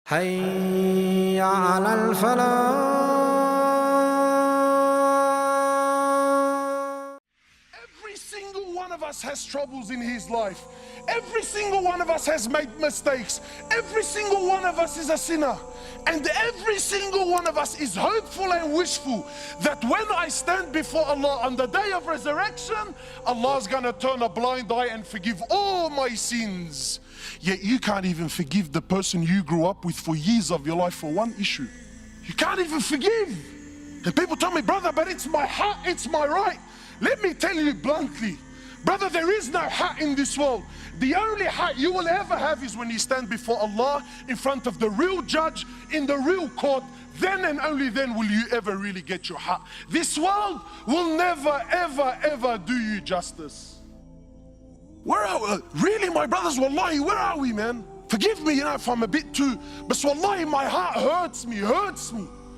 حي على الفلاح. Every single one of us has troubles in his life. Every single one of us has made mistakes. Every single one of us is a sinner. And every single one of us is hopeful and wishful that when I stand before Allah on the day of resurrection, Allah's gonna turn a blind eye and forgive all my sins. Yet you can't even forgive the person you grew up with for years of your life for one issue. You can't even forgive. And people tell me, brother, but it's my heart, it's my right. Let me tell you bluntly, brother, there is no haq in this world. The only haq you will ever have is when you stand before Allah in front of the real judge in the real court. Then and only then will you ever really get your haq. This world will never, ever, ever do you justice. Where are we? Really, my brothers, wallahi, where are we, man? Forgive me, if I'm a bit too, but wallahi, my heart hurts me.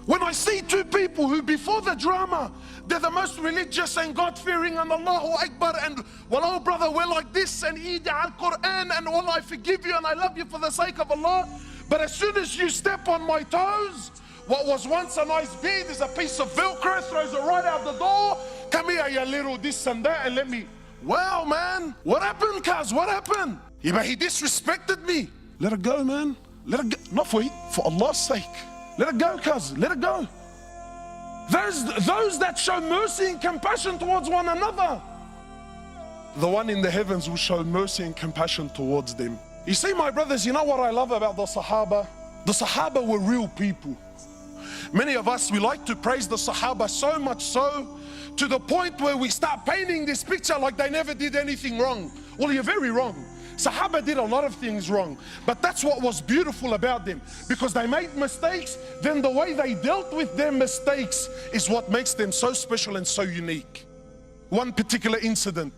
When I see two people who before the drama, they're the most religious and God-fearing and Allahu Akbar and wallah brother, we're like this and eat al-Quran and wallah, I forgive you and I love you for the sake of Allah. But as soon as you step on my toes, what was once a nice bead is a piece of Velcro, throws it right out the door. Come here, you little this and that, and let me, wow, man, what happened, cuz? What happened? Yeah, but he disrespected me. Let it go, man. Let it go. Not for Allah's sake. Let it go, cuz. Let it go. Those that show mercy and compassion towards one another, the one in the heavens will show mercy and compassion towards them. You see, my brothers, you know what I love about the Sahaba? The Sahaba were real people. Many of us, we like to praise the Sahaba so much so, to the point where we start painting this picture like they never did anything wrong. Well, you're very wrong. Sahaba did a lot of things wrong, but that's what was beautiful about them, because they made mistakes. Then the way they dealt with their mistakes is what makes them so special and so unique. One particular incident,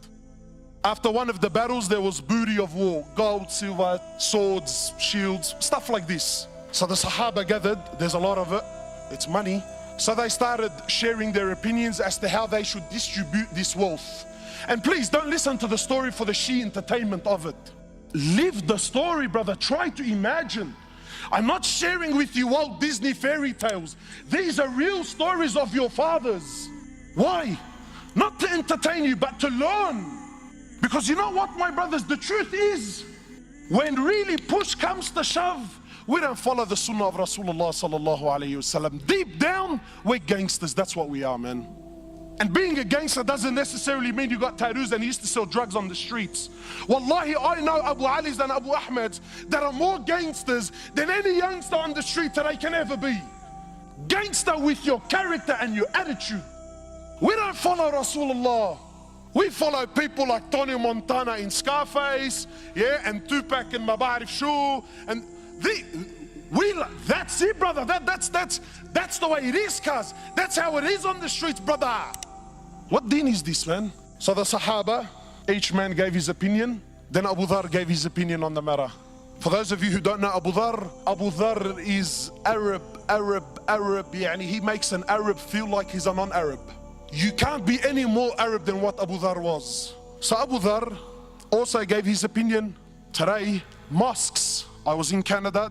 after one of the battles, there was booty of war, gold, silver, swords, shields, stuff like this. So the Sahaba gathered, there's a lot of it, it's money. So they started sharing their opinions as to how they should distribute this wealth. And please don't listen to the story for the sheer entertainment of it. Live the story, brother. Try to imagine. I'm not sharing with you Walt Disney fairy tales. These are real stories of your fathers. Why? Not to entertain you, but to learn. Because you know what, my brothers, the truth is, when really push comes to shove, we don't follow the sunnah of Rasulullah sallallahu alayhi wasallam. Deep down, we're gangsters. That's what we are, man. And being a gangster doesn't necessarily mean you got tattoos and he used to sell drugs on the streets. Wallahi, I know Abu Ali's and Abu Ahmed's that are more gangsters than any youngster on the street today can ever be. Gangster with your character and your attitude. We don't follow Rasulullah. We follow people like Tony Montana in Scarface, yeah, and Tupac in Mabarif Shoo, and that's it, brother. That's the way it is, cuz. That's how it is on the streets, brother. What deen is this, man? So the Sahaba, each man gave his opinion. Then Abu Dhar gave his opinion on the matter. For those of you who don't know Abu Dhar is Arab. Yani he makes an Arab feel like he's a non-Arab. You can't be any more Arab than what Abu Dhar was. So Abu Dhar also gave his opinion. Today, mosques, I was in Canada,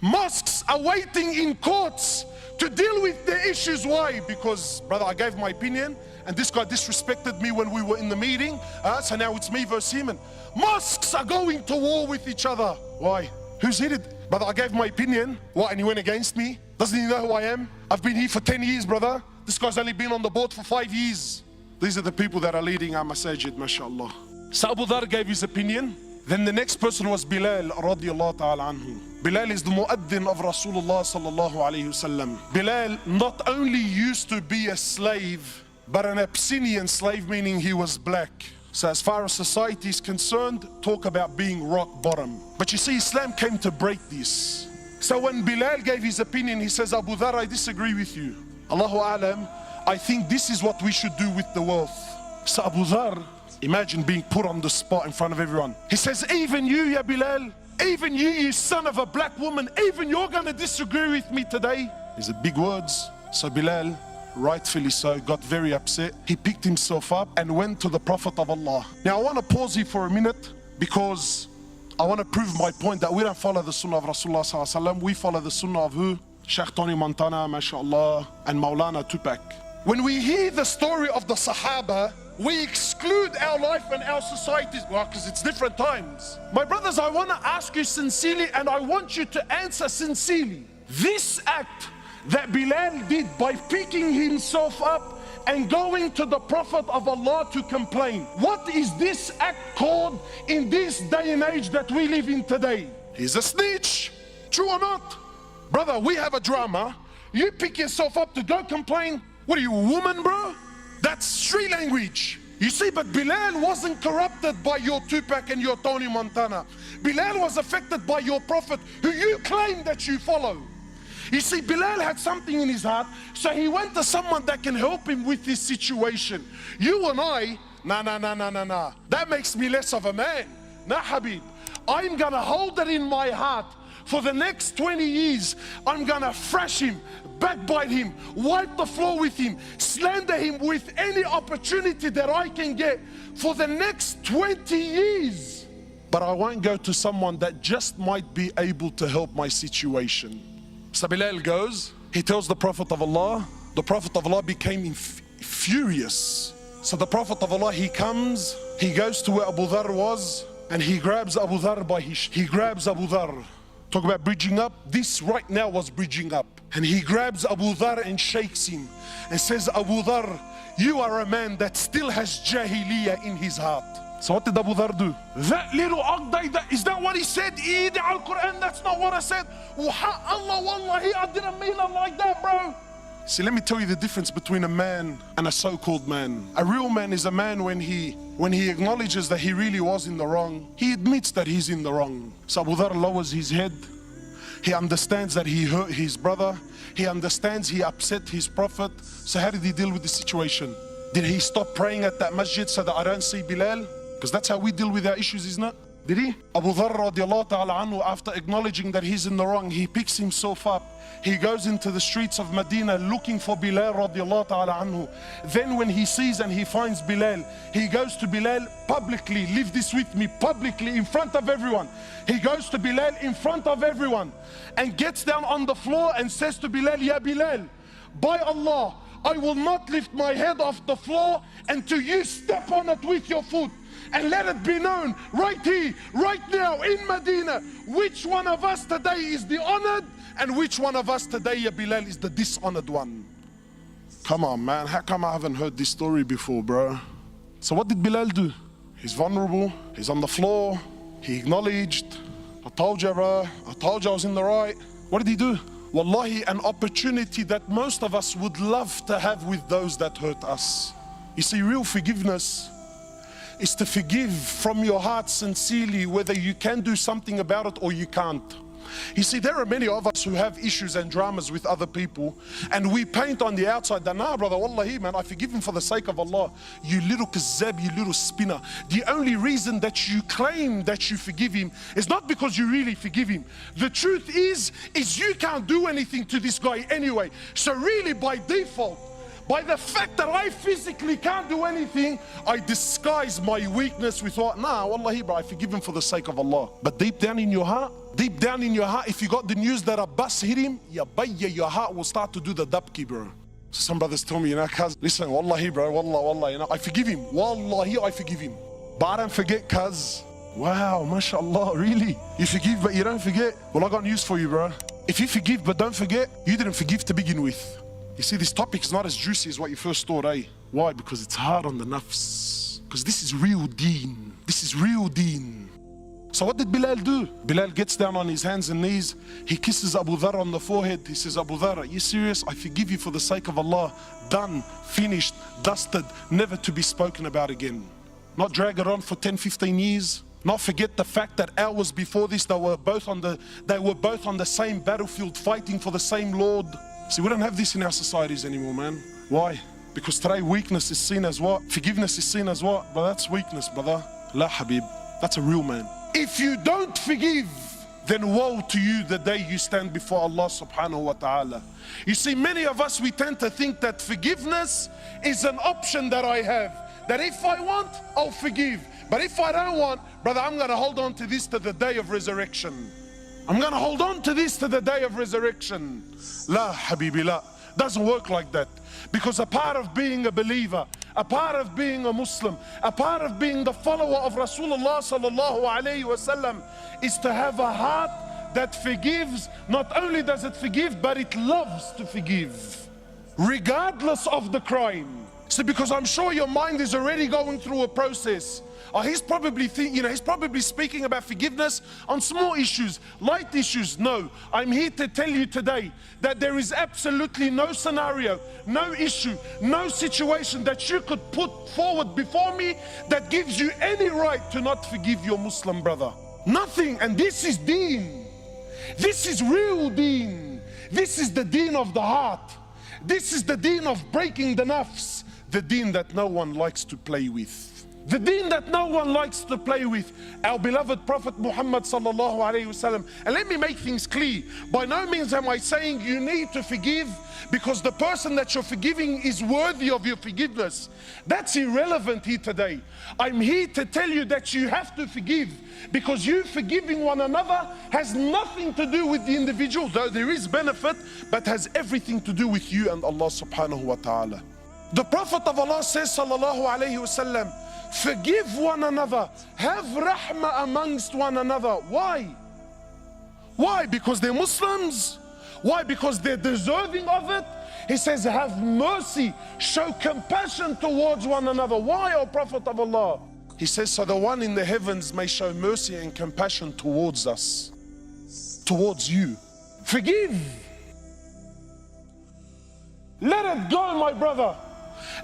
mosques are waiting in courts to deal with their issues. Why? Because, brother, I gave my opinion and this guy disrespected me when we were in the meeting, so now it's me versus him. And mosques are going to war with each other. Why? Who's hit it? Brother, I gave my opinion. What, and he went against me? Doesn't he know who I am? I've been here for 10 years, brother. This guy's only been on the board for 5 years. These are the people that are leading our masajid, mashallah. So Abu Dhar gave his opinion. Then the next person was Bilal radiallahu ta'ala anhu. Bilal is the muaddin of Rasulullah sallallahu alayhi wasallam. Bilal not only used to be a slave, but an Abyssinian slave, meaning he was black. So as far as society is concerned, talk about being rock bottom. But you see, Islam came to break this. So when Bilal gave his opinion, he says, Abu Dhar, I disagree with you. Allahu alam, I think this is what we should do with the wealth. So Abu Dhar, imagine being put on the spot in front of everyone. He says, even you, ya Bilal, even you son of a black woman, even you're gonna disagree with me today. These are big words. So Bilal, rightfully so, got very upset. He picked himself up and went to the Prophet of Allah. Now I want to pause here for a minute, because I want to prove my point that we don't follow the sunnah of Rasulullah sallallahu alaihi wasallam. We follow the sunnah of who? Sheikh Tony Montana, mashallah, and Maulana Tupac. When we hear the story of the Sahaba, we exclude our life and our societies, well, because it's different times. My brothers, I want to ask you sincerely, and I want you to answer sincerely. This act that Bilal did by picking himself up and going to the Prophet of Allah to complain, what is this act called in this day and age that we live in today? He's a snitch. True or not? Brother, we have a drama. You pick yourself up to go complain. What are you, a woman, bro? That's street language. You see, but Bilal wasn't corrupted by your Tupac and your Tony Montana. Bilal was affected by your Prophet, who you claim that you follow. You see, Bilal had something in his heart, so he went to someone that can help him with this situation. You and I, nah. That makes me less of a man. Nah, Habib. I'm gonna hold it in my heart. For the next 20 years, I'm gonna thrash him, backbite him, wipe the floor with him, slander him with any opportunity that I can get for the next 20 years. But I won't go to someone that just might be able to help my situation. So Bilal goes, he tells the Prophet of Allah. The Prophet of Allah became furious. So the Prophet of Allah, he comes, he goes to where Abu Dhar was, and he grabs Abu Dhar by he grabs Abu Dhar. Talk about bridging up. This right now was bridging up. And he grabs Abu Dhar and shakes him and says, Abu Dhar, you are a man that still has jahiliyyah in his heart. So what did Abu Dhar do? That little Aqday, is that what he said? Eid al-Quran, that's not what I said. Allah, wallahi, I didn't mean it like that, bro. See, let me tell you the difference between a man and a so-called man. A real man is a man when he acknowledges that he really was in the wrong. He admits that he's in the wrong. So Abu Dhar lowers his head. He understands that he hurt his brother. He understands he upset his Prophet. So how did he deal with the situation? Did he stop praying at that masjid so that I don't see Bilal? Because that's how we deal with our issues, isn't it? Did he? Abu Dhar radiallahu ta'ala anhu, after acknowledging that he's in the wrong, he picks himself up. He goes into the streets of Medina looking for Bilal radiallahu ta'ala anhu. Then when he sees and he finds Bilal, he goes to Bilal publicly. Leave this with me, publicly, in front of everyone. He goes to Bilal in front of everyone and gets down on the floor and says to Bilal, Ya Bilal, by Allah, I will not lift my head off the floor until you step on it with your foot. And let it be known right here, right now in Medina, which one of us today is the honored and which one of us today, Ya Bilal, is the dishonored one. Come on, man, how come I haven't heard this story before, bro? So what did Bilal do? He's vulnerable, he's on the floor, he acknowledged, I told you, bro, I told you I was in the right. What did he do? Wallahi, an opportunity that most of us would love to have with those that hurt us. You see, real forgiveness is to forgive from your heart sincerely, whether you can do something about it or you can't. You see, there are many of us who have issues and dramas with other people, and we paint on the outside that, nah, brother, wallahi, man, I forgive him for the sake of Allah. You little kazzab, you little spinner. The only reason that you claim that you forgive him is not because you really forgive him. The truth is you can't do anything to this guy anyway. So really, by default, by the fact that I physically can't do anything, I disguise my weakness with what? Nah, wallahi, bro, I forgive him for the sake of Allah. But deep down in your heart, if you got the news that a bus hit him, your heart will start to do the dabki, bro. So some brothers tell me, you know, cuz, listen, wallahi, bro, wallah, you know, I forgive him. Wallahi, I forgive him. But I don't forget, cuz. Wow, mashallah, really? You forgive, but you don't forget? Well, I got news for you, bro. If you forgive but don't forget, you didn't forgive to begin with. You see, this topic is not as juicy as what you first thought, eh? Why? Because it's hard on the nafs. Because this is real deen. This is real deen. So what did Bilal do? Bilal gets down on his hands and knees. He kisses Abu Dhar on the forehead. He says, Abu Dhar, are you serious? I forgive you for the sake of Allah. Done, finished, dusted, never to be spoken about again. Not drag it on for 10, 15 years. Not forget the fact that hours before this, they were both on the same battlefield fighting for the same Lord. See, we don't have this in our societies anymore, man. Why? Because today weakness is seen as what? Forgiveness is seen as what? But that's weakness, brother. La Habib. That's a real man. If you don't forgive, then woe to you the day you stand before Allah subhanahu wa ta'ala. You see, many of us, we tend to think that forgiveness is an option that I have. that if I want, I'll forgive. But if I don't want, brother, I'm going to hold on to this to the day of resurrection. I'm going to hold on to this to the day of resurrection. La, habibi, la. Doesn't work like that. Because a part of being a believer, a part of being a Muslim, a part of being the follower of Rasulullah sallallahu alayhi wasallam is to have a heart that forgives. Not only does it forgive, but it loves to forgive, regardless of the crime. So because I'm sure your mind is already going through a process. He's probably he's probably speaking about forgiveness on small issues, light issues. No, I'm here to tell you today that there is absolutely no scenario, no issue, no situation that you could put forward before me that gives you any right to not forgive your Muslim brother. Nothing. And this is deen. This is real deen. This is the deen of the heart. This is the deen of breaking the nafs. The deen that no one likes to play with. The deen that no one likes to play with. Our beloved Prophet Muhammad sallallahu alayhi wasallam. And let me make things clear. By no means am I saying you need to forgive because the person that you're forgiving is worthy of your forgiveness. That's irrelevant here today. I'm here to tell you that you have to forgive because you forgiving one another has nothing to do with the individual, though there is benefit, but has everything to do with you and Allah subhanahu wa ta'ala. The Prophet of Allah says sallallahu alayhi wasallam, forgive one another, have rahmah amongst one another. Why? Why? Because they're Muslims? Why? Because they're deserving of it? He says, have mercy, show compassion towards one another. Why, O Prophet of Allah? He says, so the one in the heavens may show mercy and compassion towards us, towards you. Forgive. Let it go, my brother.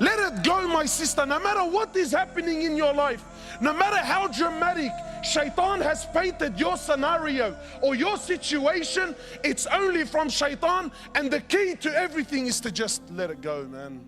Let it go, my sister. No matter what is happening in your life, no matter how dramatic Shaitan has painted your scenario or your situation, it's only from Shaitan, and the key to everything is to just let it go, man.